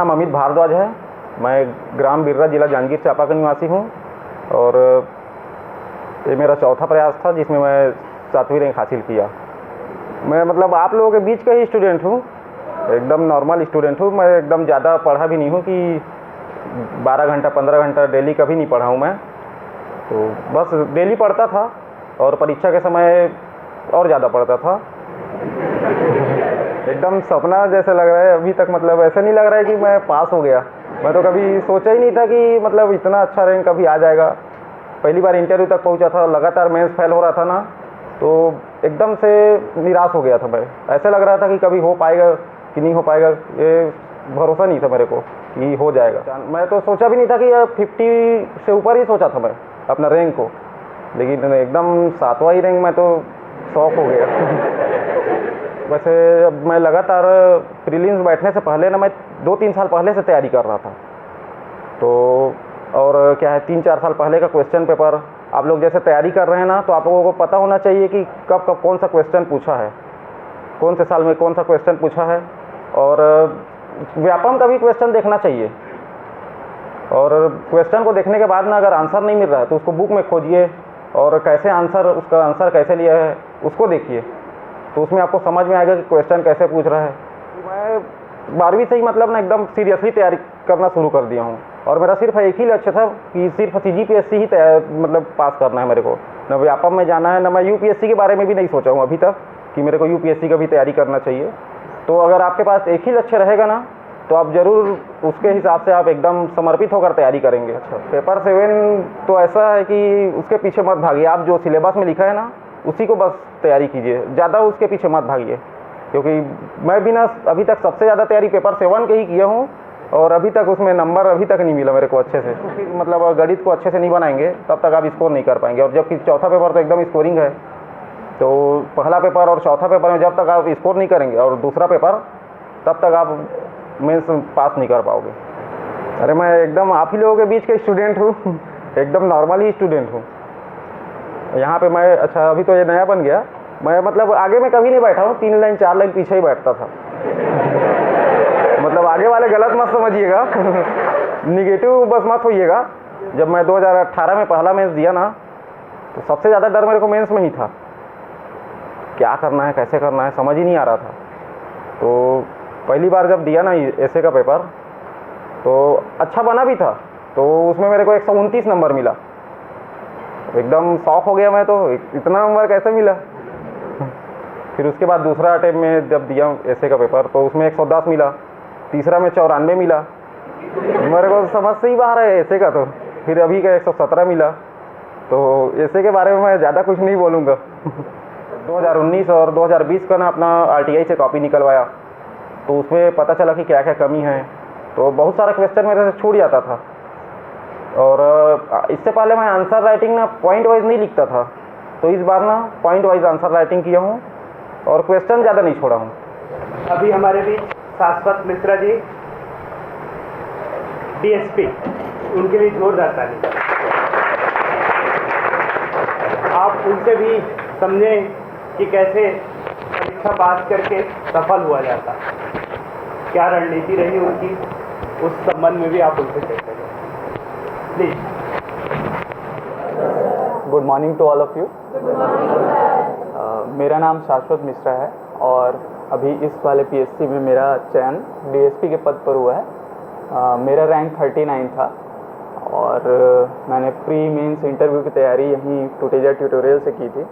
नाम अमित भारद्वाज है। मैं ग्राम बिर्रा, जिला जांजगीर चांपा का निवासी हूँ और ये मेरा चौथा प्रयास था जिसमें मैं 7वीं रैंक हासिल किया। मैं मतलब आप लोगों के बीच का ही स्टूडेंट हूँ, एकदम नॉर्मल स्टूडेंट हूँ। मैं एकदम ज़्यादा पढ़ा भी नहीं हूँ कि 12 घंटा 15 घंटा डेली कभी नहीं पढ़ा हूँ मैं, तो बस डेली पढ़ता था और परीक्षा के समय और ज़्यादा पढ़ता था। एकदम सपना जैसे लग रहा है अभी तक, मतलब ऐसा नहीं लग रहा है कि मैं पास हो गया। मैं तो कभी सोचा ही नहीं था कि मतलब इतना अच्छा रैंक कभी आ जाएगा। पहली बार इंटरव्यू तक पहुंचा था, लगातार मेंस फेल हो रहा था ना, तो एकदम से निराश हो गया था मैं। ऐसा लग रहा था कि कभी हो पाएगा कि नहीं हो पाएगा, ये भरोसा नहीं था मेरे को कि हो जाएगा। मैं तो सोचा भी नहीं था कि 50 से ऊपर ही सोचा था मैं अपना रैंक को, लेकिन एकदम 7वां ही रैंक, मैं तो शॉक हो गया। वैसे अब मैं लगातार प्रीलिम्स बैठने से पहले ना, मैं 2-3 साल पहले से तैयारी कर रहा था। तो और क्या है, 3-4 साल पहले का क्वेश्चन पेपर, आप लोग जैसे तैयारी कर रहे हैं ना, तो आप लोगों को पता होना चाहिए कि कब कब कौन सा क्वेश्चन पूछा है, कौन से साल में कौन सा क्वेश्चन पूछा है। और व्यापम का भी क्वेश्चन देखना चाहिए, और क्वेश्चन को देखने के बाद ना अगर आंसर नहीं मिल रहा है तो उसको बुक में खोजिए और कैसे आंसर, उसका आंसर कैसे लिया है उसको देखिए, तो उसमें आपको समझ में आएगा कि क्वेश्चन कैसे पूछ रहा है। मैं 12वीं से ही मतलब ना एकदम सीरियसली तैयारी करना शुरू कर दिया हूँ, और मेरा सिर्फ एक ही लक्ष्य था कि सिर्फ CGPSC ही मतलब पास करना है मेरे को, न व्यापम में जाना है, न मैं UPSC के बारे में भी नहीं सोचा हूँ अभी तक कि मेरे को UPSC का भी तैयारी करना चाहिए। तो अगर आपके पास एक ही लक्ष्य रहेगा ना, तो आप ज़रूर उसके हिसाब से आप एकदम समर्पित होकर तैयारी करेंगे। अच्छा, पेपर 7 तो ऐसा है कि उसके पीछे मत भागिए, आप जो सिलेबस में लिखा है ना उसी को बस तैयारी कीजिए, ज़्यादा उसके पीछे मत भागिए। क्योंकि मैं भी ना अभी तक सबसे ज़्यादा तैयारी पेपर 7 के ही किया हूँ, और अभी तक उसमें नंबर अभी तक नहीं मिला मेरे को अच्छे से। फिर मतलब गणित को अच्छे से नहीं बनाएंगे तब तक आप स्कोर नहीं कर पाएंगे, और जबकि चौथा पेपर तो एकदम स्कोरिंग है। तो पहला पेपर और चौथा पेपर में जब तक आप स्कोर नहीं करेंगे, और दूसरा पेपर तब तक आप मेंस पास नहीं कर पाओगे। अरे मैं एकदम आप ही लोगों के बीच का स्टूडेंट हूँ, एकदम नॉर्मल ही स्टूडेंट हूँ यहाँ पे मैं। अच्छा, अभी तो ये नया बन गया, मैं मतलब आगे में कभी नहीं बैठा हूँ, 3 लाइन 4 लाइन पीछे ही बैठता था। मतलब आगे वाले गलत मत समझिएगा, निगेटिव बस मत होइएगा। जब मैं 2018 में पहला मेंस दिया ना, तो सबसे ज़्यादा डर मेरे को मेंस में ही था, क्या करना है कैसे करना है समझ ही नहीं आ रहा था। तो पहली बार जब दिया ना ऐसे का पेपर, तो अच्छा बना भी था, तो उसमें मेरे को 129 नंबर मिला। एकदम शॉक हो गया मैं, तो इतना नंबर कैसे मिला। फिर उसके बाद दूसरा अटेम्प्ट में जब दिया ऐसे का पेपर, तो उसमें 110 मिला, तीसरा में 94 मिला। मेरे को समझ से ही बाहर है ऐसे का। तो फिर अभी का 117 मिला। तो ऐसे के बारे में मैं ज़्यादा कुछ नहीं बोलूँगा। 2019 और 2020 का ना अपना RTI से कॉपी निकलवाया, तो उसमें पता चला कि क्या क्या कमी है। तो बहुत सारा क्वेश्चन मेरे से छूट जाता था, और इससे पहले मैं आंसर राइटिंग ना पॉइंट वाइज नहीं लिखता था, तो इस बार ना पॉइंट वाइज आंसर राइटिंग किया हूँ और क्वेश्चन ज़्यादा नहीं छोड़ा हूँ। अभी हमारे बीच शाश्वत मिश्रा जी, DSP, उनके लिए जोरदार ताली। आप उनसे भी समझें कि कैसे परीक्षा पास करके सफल हुआ जाता, क्या रणनीति रही उनकी, उस संबंध में भी आप उनसे चर्चा करें please. Good morning to all of you. मेरा नाम शाश्वत मिश्रा है, और अभी इस वाले PSC में मेरा चयन DSP के पद पर हुआ है। मेरा रैंक 39 था, और मैंने प्री मेंस इंटरव्यू की तैयारी यहीं टूटेजा ट्यूटोरियल से की थी।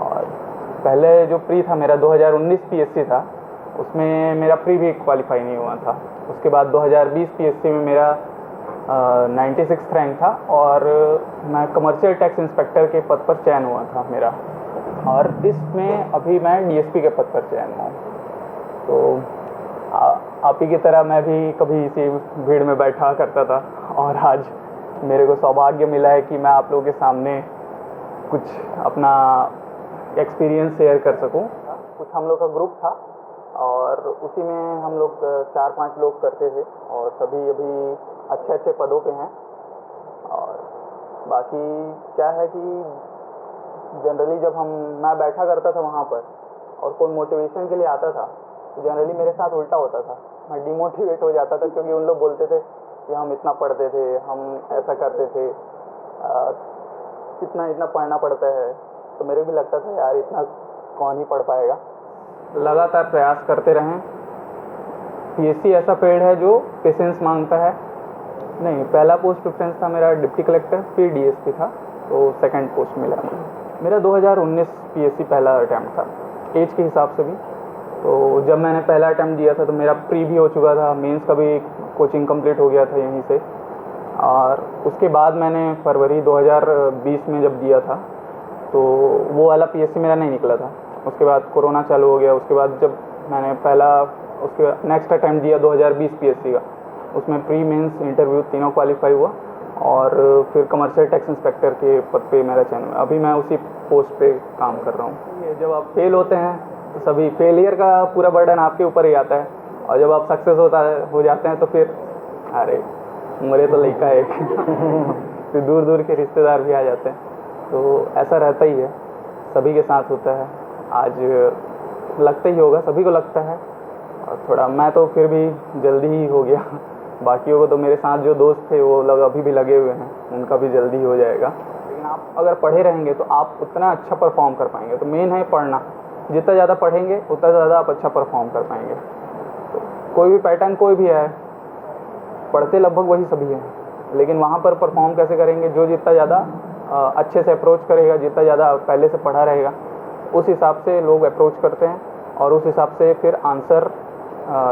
और पहले जो प्री था मेरा 2019 PSC था, उसमें मेरा प्री भी क्वालिफाई नहीं हुआ था। उसके बाद 2020 PSC में मेरा 96 रैंक था, और मैं कमर्शियल टैक्स इंस्पेक्टर के पद पर चयन हुआ था मेरा, और इसमें अभी मैं DSP के पद पर चयन हुआ। तो आप ही की तरह मैं भी कभी इसी भीड़ में बैठा करता था, और आज मेरे को सौभाग्य मिला है कि मैं आप लोगों के सामने कुछ अपना एक्सपीरियंस शेयर कर सकूं। कुछ हम लोग का ग्रुप था, और उसी में हम लोग 4-5 लोग करते थे, और सभी अभी अच्छे अच्छे पदों पे हैं। और बाकी क्या है कि जनरली जब मैं बैठा करता था वहाँ पर, और कोई मोटिवेशन के लिए आता था, तो जनरली मेरे साथ उल्टा होता था मैं डिमोटिवेट हो जाता था, क्योंकि उन लोग बोलते थे कि हम इतना पढ़ते थे, हम ऐसा करते थे, इतना इतना पढ़ना पड़ता है। तो मेरे भी लगता था यार इतना कौन ही पढ़ पाएगा। लगातार प्रयास करते रहें। पीएससी ऐसा फील्ड है जो पेशेंस मांगता है। नहीं, पहला पोस्ट प्रेफरेंस था मेरा डिप्टी कलेक्टर, फिर डीएसपी था, तो सेकंड पोस्ट मिला मेरा 2019 पीएससी पहला अटैम्प्ट था, एज के हिसाब से भी। तो जब मैंने पहला अटैम्प्ट दिया था तो मेरा प्री भी हो चुका था, मेंस का भी कोचिंग कंप्लीट हो गया था यहीं से। और उसके बाद मैंने फरवरी 2020 में जब दिया था तो वो वाला पीएससी मेरा नहीं निकला था। उसके बाद कोरोना चालू हो गया। उसके बाद जब मैंने उसके नेक्स्ट अटैम्प्ट दिया 2020 पीएससी का, उसमें प्री मेंस इंटरव्यू तीनों क्वालिफाई हुआ और फिर कमर्शियल टैक्स इंस्पेक्टर के पद पे मेरा चयन हुआ। अभी मैं उसी पोस्ट पे काम कर रहा हूँ। ये जब आप फेल होते हैं तो सभी फेलियर का पूरा बर्डन आपके ऊपर ही आता है, और जब आप सक्सेस हो जाते हैं तो फिर अरे मरे तो लड़का है फिर दूर दूर के रिश्तेदार भी आ जाते हैं। तो ऐसा रहता ही है, सभी के साथ होता है। आज लगता ही होगा, सभी को लगता है, और थोड़ा मैं तो फिर भी जल्दी ही हो गया। बाकियों को तो मेरे साथ जो दोस्त थे वो लोग अभी भी लगे हुए हैं, उनका भी जल्दी हो जाएगा। लेकिन आप अगर पढ़े रहेंगे तो आप उतना अच्छा परफॉर्म कर पाएंगे। तो मेन है पढ़ना, जितना ज़्यादा पढ़ेंगे उतना ज़्यादा आप अच्छा परफॉर्म कर पाएंगे। तो कोई भी पैटर्न कोई भी है, पढ़ते लगभग वही सभी हैं, लेकिन वहाँ पर परफॉर्म कैसे करेंगे, जो जितना ज़्यादा अच्छे से अप्रोच करेगा, जितना ज़्यादा पहले से पढ़ा रहेगा, उस हिसाब से लोग अप्रोच करते हैं और उस हिसाब से फिर आंसर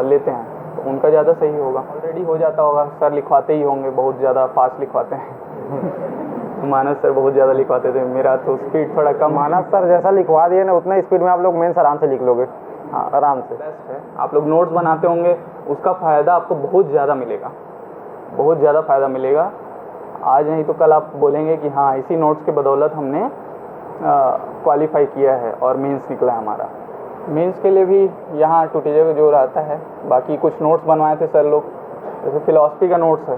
लेते हैं, तो उनका ज़्यादा सही होगा। ऑलरेडी हो जाता होगा, सर लिखवाते ही होंगे, बहुत ज़्यादा फास्ट लिखवाते हैं मानस सर बहुत ज़्यादा लिखवाते थे, मेरा तो स्पीड थोड़ा कम। मानस सर जैसा लिखवा दिए ना, उतना स्पीड में आप लोग मेंस आराम से लिख लोगे। हाँ, आराम से। बेस्ट है। आप लोग नोट्स बनाते होंगे, उसका फ़ायदा आपको बहुत ज़्यादा मिलेगा, बहुत ज़्यादा फ़ायदा मिलेगा। आज नहीं तो कल आप बोलेंगे कि हाँ, इसी नोट्स के बदौलत हमने क्वालिफाई किया है और मेंस निकला है हमारा। मेंस के लिए भी यहाँ टूटीजे जो रहता है। बाकी कुछ नोट्स बनवाए थे सर लोग, जैसे फिलॉसफी का नोट्स है,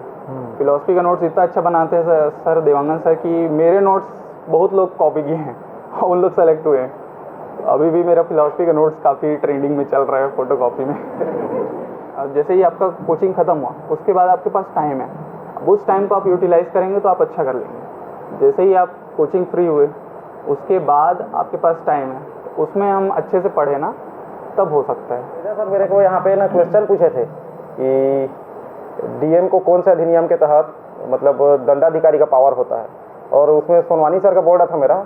फिलॉसफी का नोट्स इतना अच्छा बनाते हैं सर देवांगन सर कि मेरे नोट्स बहुत लोग कॉपी किए हैं और उन लोग सेलेक्ट हुए हैं। अभी भी मेरा फिलॉसफी का नोट्स काफ़ी ट्रेंडिंग में चल रहा है फोटो कॉपी में। अब जैसे ही आपका कोचिंग ख़त्म हुआ उसके बाद आपके पास टाइम है, अब उस टाइम को आप यूटिलाइज़ करेंगे तो आप अच्छा कर लेंगे। जैसे ही आप कोचिंग फ्री हुए उसके बाद आपके पास टाइम है, उसमें हम अच्छे से पढ़े ना, तब हो सकता है। सर मेरे को यहाँ पे ना क्वेश्चन पूछे थे कि डीएम को कौन से अधिनियम के तहत मतलब दंडाधिकारी का पावर होता है, और उसमें सोनवानी सर का बोर्ड था मेरा,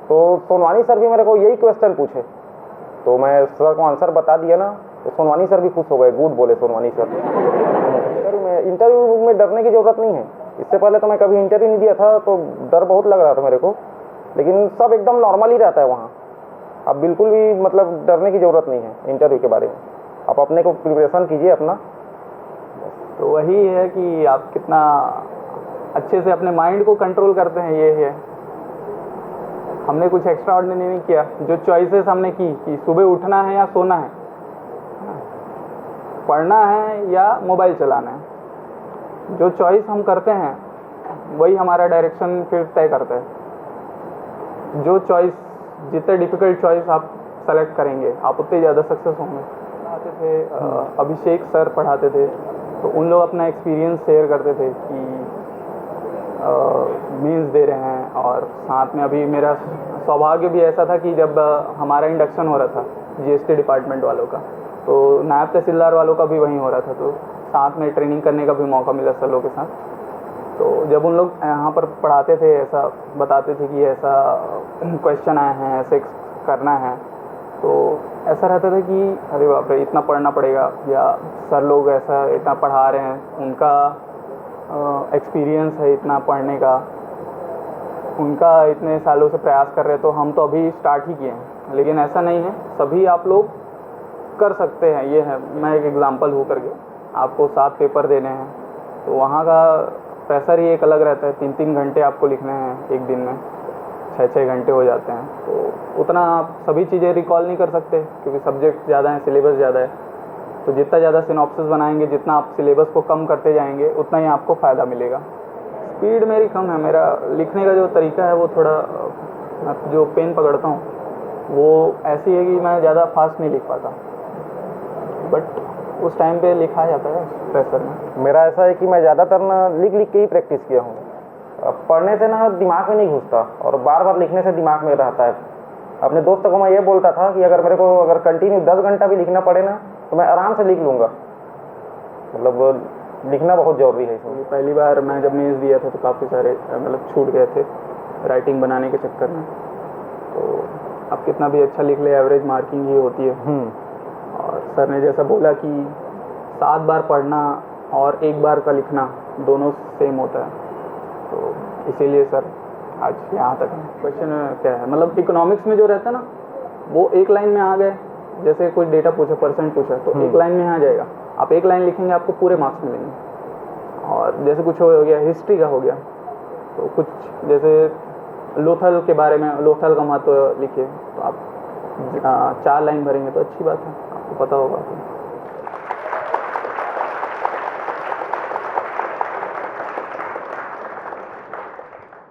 तो सोनवानी सर भी मेरे को यही क्वेश्चन पूछे, तो मैं सर को आंसर बता दिया ना, तो सोनवानी सर भी खुश हो गए, गुड बोले सोनवानी सर। इंटरव्यू में डरने की ज़रूरत नहीं है। इससे पहले तो मैं कभी इंटरव्यू नहीं दिया था तो डर बहुत लग रहा था मेरे को, लेकिन सब एकदम नॉर्मल ही रहता है वहाँ। अब बिल्कुल भी मतलब डरने की ज़रूरत नहीं है इंटरव्यू के बारे में। आप अपने को प्रिपरेशन कीजिए अपना। तो वही है कि आप कितना अच्छे से अपने माइंड को कंट्रोल करते हैं, ये है। हमने कुछ एक्स्ट्रा ऑर्डिनरी नहीं किया। जो चॉइसेस हमने की कि सुबह उठना है या सोना है, पढ़ना है या मोबाइल चलाना है, जो चॉइस हम करते हैं वही हमारा डायरेक्शन फिर तय करता है। जो चॉइस, जितने डिफ़िकल्ट चॉइस आप सेलेक्ट करेंगे आप उतने ज़्यादा सक्सेस होंगे। पढ़ाते थे अभिषेक सर पढ़ाते थे, तो उन लोग अपना एक्सपीरियंस शेयर करते थे कि मीन्स दे रहे हैं। और साथ में अभी मेरा सौभाग्य भी ऐसा था कि जब हमारा इंडक्शन हो रहा था जीएसटी डिपार्टमेंट वालों का, तो नायब तहसीलदार वालों का भी वहीं हो रहा था, तो साथ में ट्रेनिंग करने का भी मौका मिला सर लोगों के साथ। तो जब उन लोग यहाँ पर पढ़ाते थे, ऐसा बताते थे कि ऐसा क्वेश्चन आए हैं, ऐसे करना है, तो ऐसा रहता था कि अरे बाप रे इतना पढ़ना पड़ेगा, या सर लोग ऐसा इतना पढ़ा रहे हैं, उनका एक्सपीरियंस है इतना पढ़ने का, उनका इतने सालों से प्रयास कर रहे हैं, तो हम तो अभी स्टार्ट ही किए हैं। लेकिन ऐसा नहीं है, सभी आप लोग कर सकते हैं। ये है, मैं एक एग्ज़ाम्पल हूँ करके। आपको 7 पेपर देने हैं, तो वहाँ का प्रेशर ही एक अलग रहता है। 3-3 घंटे आपको लिखने हैं एक दिन में, 6-6 घंटे हो जाते हैं, तो उतना आप सभी चीज़ें रिकॉल नहीं कर सकते क्योंकि सब्जेक्ट ज़्यादा है, सिलेबस ज़्यादा है। तो जितना ज़्यादा सिनॉप्सिस बनाएंगे, जितना आप सिलेबस को कम करते जाएंगे, उतना ही आपको फ़ायदा मिलेगा। स्पीड मेरी कम है, मेरा लिखने का जो तरीका है वो थोड़ा, जो पेन पकड़ता हूँ वो ऐसी है कि मैं ज़्यादा फास्ट नहीं लिख पाता, बट उस टाइम पे लिखा जाता है प्रेशर में। मेरा ऐसा है कि मैं ज़्यादातर ना लिख लिख के ही प्रैक्टिस किया हूँ। अब पढ़ने से ना दिमाग में नहीं घुसता और बार बार लिखने से दिमाग में रहता है। अपने दोस्तों को मैं ये बोलता था कि अगर मेरे को अगर कंटिन्यू 10 घंटा भी लिखना पड़े ना तो मैं आराम से लिख लूँगा। मतलब लिखना बहुत ज़रूरी है इसमें। पहली बार मैं जब मेंस दिया था तो काफ़ी सारे मतलब छूट गए थे राइटिंग बनाने के चक्कर में। तो आप कितना भी अच्छा लिख ले, एवरेज मार्किंग ही होती है। और सर ने जैसा बोला कि 7 बार पढ़ना और 1 बार का लिखना दोनों सेम होता है, तो इसीलिए सर आज यहाँ तक है। क्वेश्चन क्या है, मतलब इकोनॉमिक्स में जो रहता है ना वो एक लाइन में आ गए, जैसे कोई डेटा पूछा, परसेंट पूछा तो एक लाइन में आ जाएगा। आप एक लाइन लिखेंगे आपको पूरे मार्क्स मिलेंगे। और जैसे कुछ हो गया हिस्ट्री का हो गया तो कुछ जैसे लोथल के बारे में, लोथल का महत्व लिखिए तो आप 4 लाइन भरेंगे तो अच्छी बात है, आपको पता होगा।